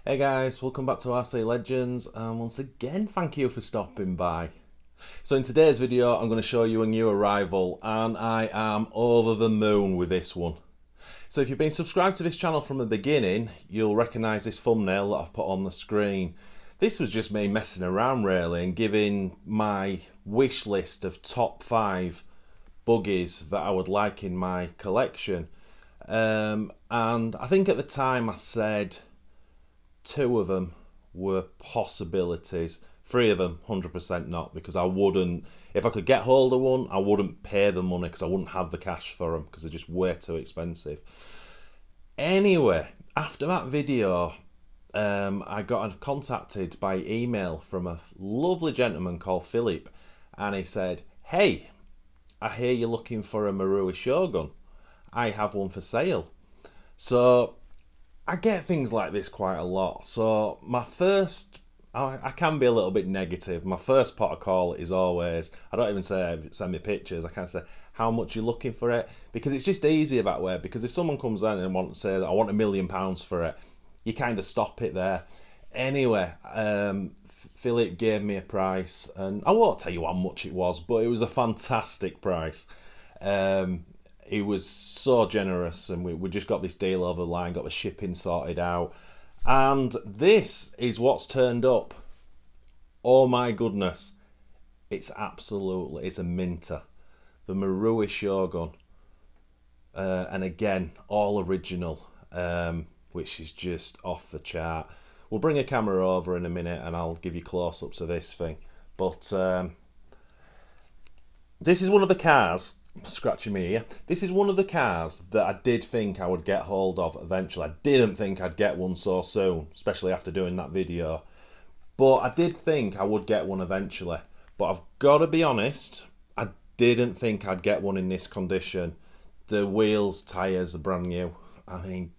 Hey guys, welcome back to RC Legends, and once again thank you for stopping by. So in today's video I'm going to show you a new arrival, and I am over the moon with this one. So if you've been subscribed to this channel from the beginning, you'll recognise this thumbnail that I've put on the screen. This was just me messing around really and giving my wish list of top 5 buggies that I would like in my collection. And I think at the time I said 2 of them were possibilities. 3 of them 100% not, because I wouldn't, if I could get hold of one, I wouldn't pay the money because I wouldn't have the cash for them because they're just way too expensive. Anyway, after that video, I got contacted by email from a lovely gentleman called Philip, and he said, "Hey, I hear you're looking for a Marui Shogun. I have one for sale." So I get things like this quite a lot. So I can be a little bit negative. My first pot of call is always, I don't even say send me pictures. I kind of say how much you're looking for it, because it's just easier that way. Because if someone comes in and wants to say I want £1,000,000 for it, you kind of stop it there. Anyway, Philip gave me a price, and I won't tell you how much it was, but it was a fantastic price. He was so generous, and we just got this deal over the line, got the shipping sorted out, and this is what's turned up. Oh my goodness, it's a minter, the Marui Shogun, and again all original, which is just off the chart. We'll bring a camera over in a minute and I'll give you close-ups of this thing, but this is one of the cars, scratching me ear, this is one of the cars that I did think I would get hold of eventually. I didn't think I'd get one so soon, especially after doing that video. But I did think I would get one eventually. But I've got to be honest, I didn't think I'd get one in this condition. The wheels, tyres are brand new. I mean,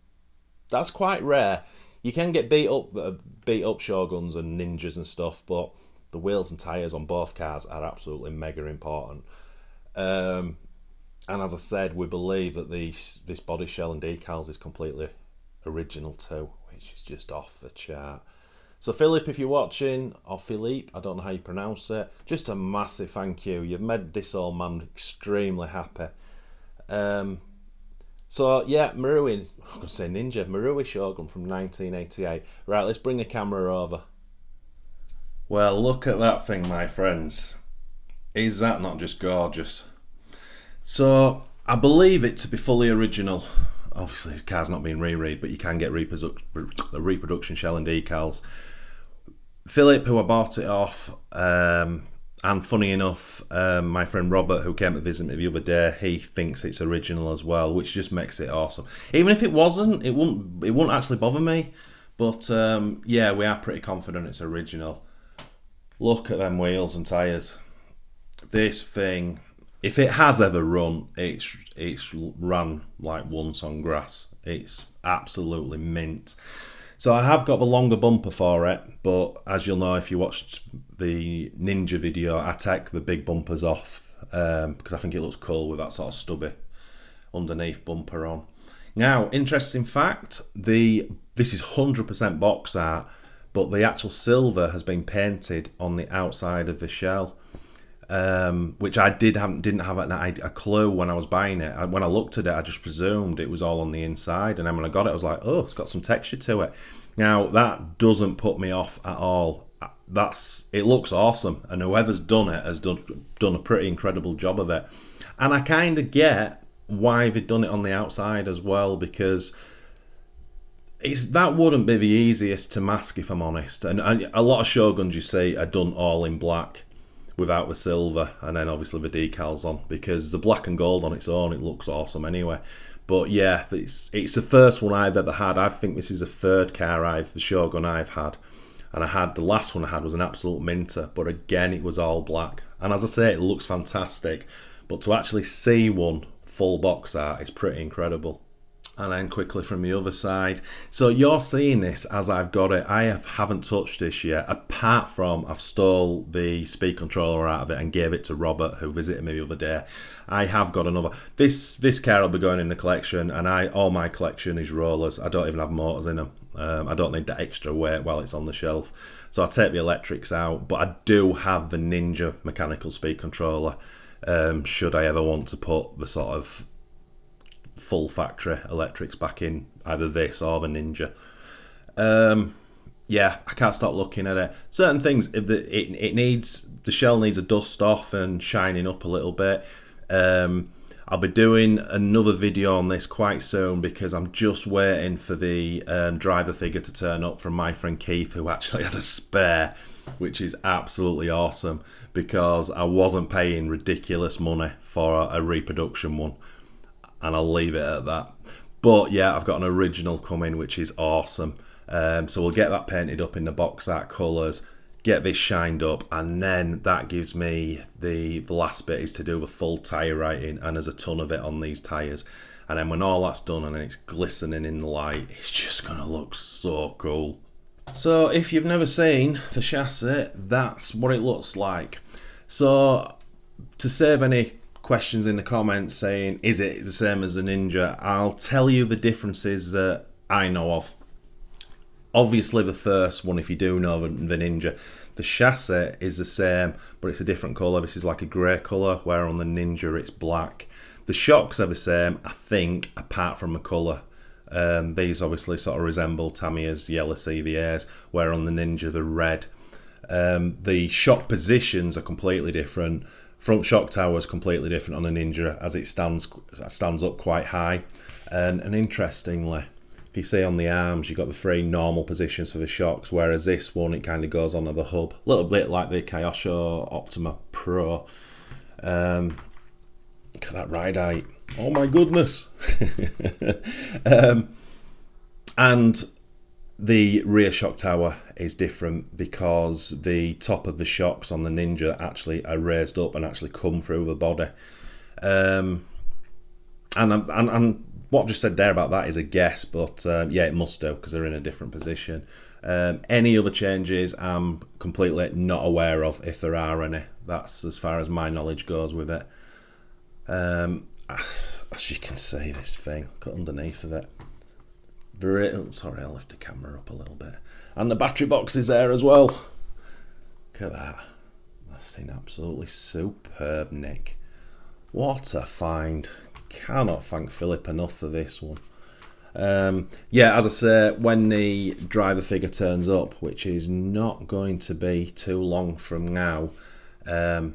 that's quite rare. You can get beat up Shoguns and Ninjas and stuff, but the wheels and tyres on both cars are absolutely mega important. And as I said, we believe that this body shell and decals is completely original too, which is just off the chart. So Philip, if you're watching, or Philippe, I don't know how you pronounce it, just a massive thank you. You've made this old man extremely happy. So yeah, Marui, I'm going to say Ninja, Marui Shogun from 1988. Right, let's bring the camera over. Well, look at that thing, my friends. Is that not just gorgeous? So I believe it to be fully original. Obviously, the car's not being re-read, but you can get reproduction shell and decals. Philip, who I bought it off, and funny enough, my friend Robert, who came to visit me the other day, he thinks it's original as well, which just makes it awesome. Even if it wasn't, it wouldn't actually bother me. But yeah, we are pretty confident it's original. Look at them wheels and tyres. This thing, if it has ever run, it's ran like once on grass. It's absolutely mint. So I have got the longer bumper for it, but as you'll know if you watched the Ninja video, I take the big bumpers off because I think it looks cool with that sort of stubby underneath bumper on. Now, interesting fact, this is 100% box art, but the actual silver has been painted on the outside of the shell. Which I didn't have a clue when I was buying it. When I looked at it, I just presumed it was all on the inside, and then when I got it, I was like, oh, it's got some texture to it. Now that doesn't put me off at all. It looks awesome, and whoever's done it has done a pretty incredible job of it. And I kind of get why they've done it on the outside as well, because that wouldn't be the easiest to mask, if I'm honest. And a lot of Shoguns you see are done all in black, without the silver, and then obviously the decals on, because the black and gold on its own, it looks awesome anyway. But yeah, it's the first one I've ever had. I think this is the third car the Shogun I've had, and the last one I had was an absolute minter, but again it was all black, and as I say, it looks fantastic, but to actually see one full box art is pretty incredible. And then quickly from the other side. So you're seeing this as I've got it. I haven't touched this yet, apart from I've stole the speed controller out of it and gave it to Robert, who visited me the other day. I have got another. This car will be going in the collection, and all my collection is rollers. I don't even have motors in them. I don't need that extra weight while it's on the shelf. So I take the electrics out, but I do have the Ninja mechanical speed controller. Should I ever want to put the sort of full factory electrics back in either this or the Ninja. Yeah, I can't stop looking at it. Certain things, if it needs, the shell needs a dust off and shining up a little bit. I'll be doing another video on this quite soon, because I'm just waiting for the driver figure to turn up from my friend Keith, who actually had a spare, which is absolutely awesome, because I wasn't paying ridiculous money for a reproduction one. And I'll leave it at that. But yeah, I've got an original coming, which is awesome. So we'll get that painted up in the box art colours, get this shined up, and then that gives me the last bit is to do the full tyre writing, and there's a ton of it on these tyres. And then when all that's done and it's glistening in the light, it's just going to look so cool. So if you've never seen the chassis, that's what it looks like. So to save any questions in the comments saying, is it the same as the Ninja, I'll tell you the differences that I know of. Obviously the first one, if you do know the Ninja, the chassis is the same, but it's a different colour. This is like a grey colour, where on the Ninja it's black. The shocks are the same, I think, apart from the colour. These obviously sort of resemble Tamiya's yellow CVAs, where on the Ninja they're red. The shock positions are completely different. Front shock tower is completely different on a Ninja, as it stands up quite high. And interestingly, if you see on the arms, you've got the three normal positions for the shocks, whereas this one, it kind of goes onto the hub. A little bit like the Kyosho Optima Pro. Look at that ride height. Oh my goodness. And the rear shock tower is different, because the top of the shocks on the Ninja actually are raised up and actually come through the body. And what I've just said there about that is a guess, but yeah, it must do, because they're in a different position. Any other changes I'm completely not aware of, if there are any. That's as far as my knowledge goes with it. As you can see, this thing, look underneath of it. Sorry, I'll lift the camera up a little bit. And the battery box is there as well. Look at that. That's absolutely superb, Nick. What a find. Cannot thank Philip enough for this one. Yeah, as I say, when the driver figure turns up, which is not going to be too long from now, I'll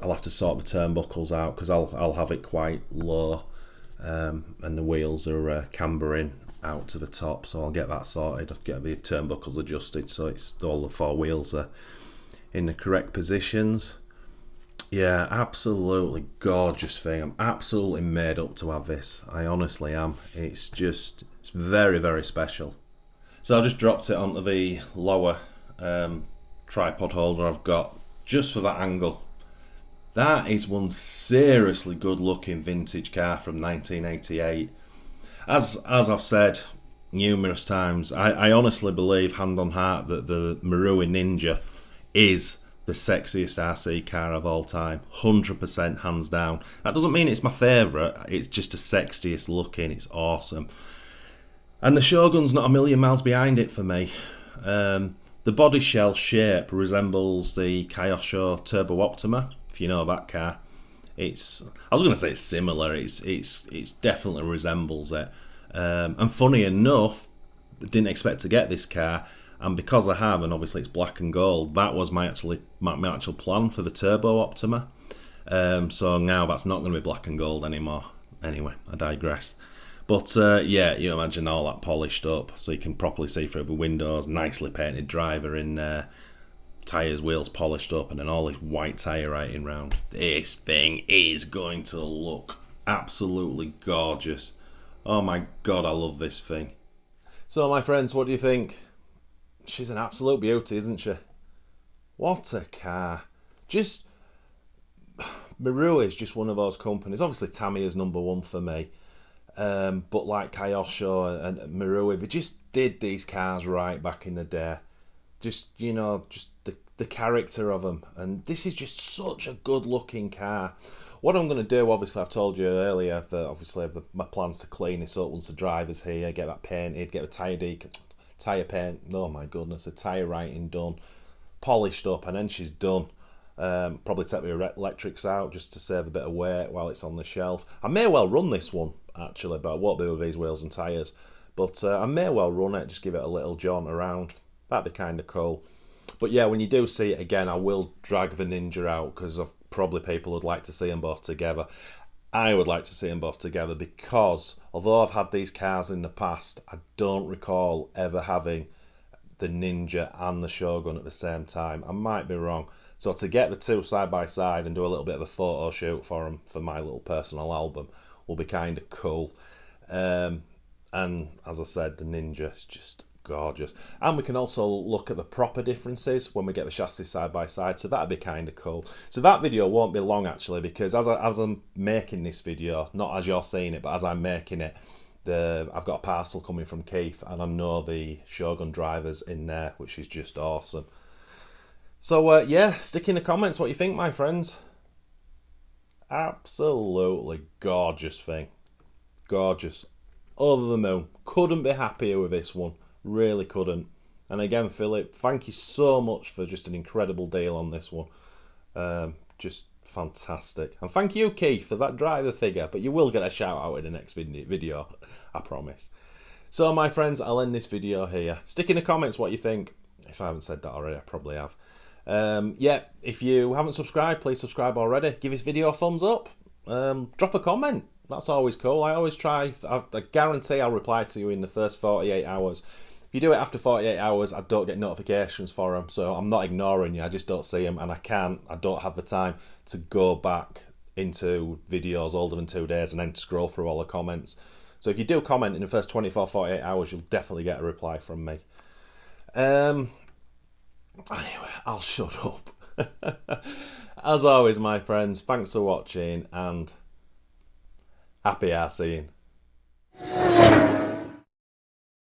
have to sort the turnbuckles out, because I'll have it quite low, and the wheels are cambering out to the top, so I'll get that sorted. I'll get the turnbuckles adjusted so it's all the four wheels are in the correct positions. Yeah, absolutely gorgeous thing. I'm absolutely made up to have this. I honestly am. It's very, very special. So I just dropped it onto the lower tripod holder I've got, just for that angle. That is one seriously good looking vintage car from 1988. As I've said numerous times, I honestly believe, hand on heart, that the Marui Ninja is the sexiest RC car of all time. 100% hands down. That doesn't mean it's my favourite, it's just the sexiest looking. It's awesome. And the Shogun's not a million miles behind it for me. The body shell shape resembles the Kyosho Turbo Optima, if you know that car. I was going to say it's similar. It's definitely resembles it. And funny enough, I didn't expect to get this car, and because I have, and obviously it's black and gold, that was my actual plan for the Turbo Optima. So now that's not going to be black and gold anymore. Anyway, I digress. But yeah, you imagine all that polished up, so you can properly see through the windows. Nicely painted driver in there. Tyres, wheels polished up, and then all this white tyre writing round. This thing is going to look absolutely gorgeous. Oh my god, I love this thing. So my friends, what do you think? She's an absolute beauty, isn't she? What a car. Marui is just one of those companies. Obviously Tamiya's number one for me. But like Kyosho and Marui, they just did these cars right back in the day. Just, you know, just the character of them. And this is just such a good looking car. What I'm going to do, obviously, I've told you earlier that obviously my plans to clean this up once the driver's here, get that painted, get a tyre paint, oh my goodness, a tyre writing done, polished up, and then she's done. Probably take the electrics out just to save a bit of weight while it's on the shelf. I may well run this one actually, but I won't be with these wheels and tyres. But I may well run it, just give it a little jaunt around. That'd be kind of cool. But yeah, when you do see it again, I will drag the Ninja out because probably people would like to see them both together. I would like to see them both together because although I've had these cars in the past, I don't recall ever having the Ninja and the Shogun at the same time. I might be wrong. So to get the two side by side and do a little bit of a photo shoot for them for my little personal album will be kind of cool. And as I said, the Ninja is just gorgeous. And we can also look at the proper differences when we get the chassis side by side, so that'd be kind of cool. So that video won't be long actually, because as I'm making this video, not as you're seeing it, but as I'm making it, I've got a parcel coming from Keith, and I know the Shogun driver's in there, which is just awesome. So yeah, stick in the comments what you think, my friends. Absolutely gorgeous thing. Gorgeous. Over the moon. Couldn't be happier with this one. Really couldn't. And again, Philip, thank you so much for just an incredible deal on this one. Just fantastic. And thank you, Keith, for that driver figure. But you will get a shout out in the next video, I promise. So, my friends, I'll end this video here. Stick in the comments what you think. If I haven't said that already, I probably have. Yeah, if you haven't subscribed, please subscribe already. Give this video a thumbs up. Drop a comment. That's always cool. I always try. I guarantee I'll reply to you in the first 48 hours. If you do it after 48 hours, I don't get notifications for them. So I'm not ignoring you. I just don't see them. And I don't have the time to go back into videos older than 2 days and then scroll through all the comments. So if you do comment in the first 24, 48 hours, you'll definitely get a reply from me. Anyway, I'll shut up. As always, my friends, thanks for watching and happy arseeing.